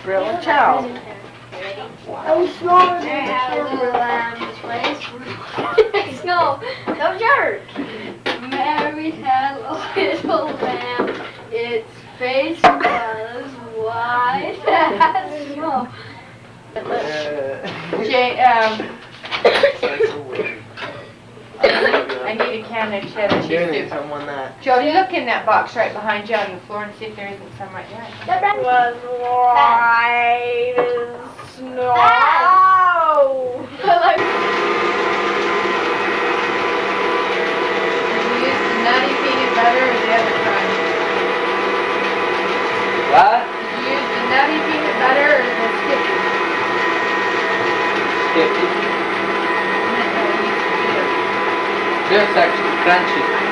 Real child. I'm smaller than the lamb's face. No, don't jerk. Mary had a little lamb. Its face was white as snow. I need a can of cheddar cheese soup. Jody, look in that box right behind you on the floor and see if there isn't some right there. It was white as snow. Did you use the nutty peanut butter or the other kind? What? Did you use the nutty peanut butter or the Skippy? Skippy. This actually crunchy.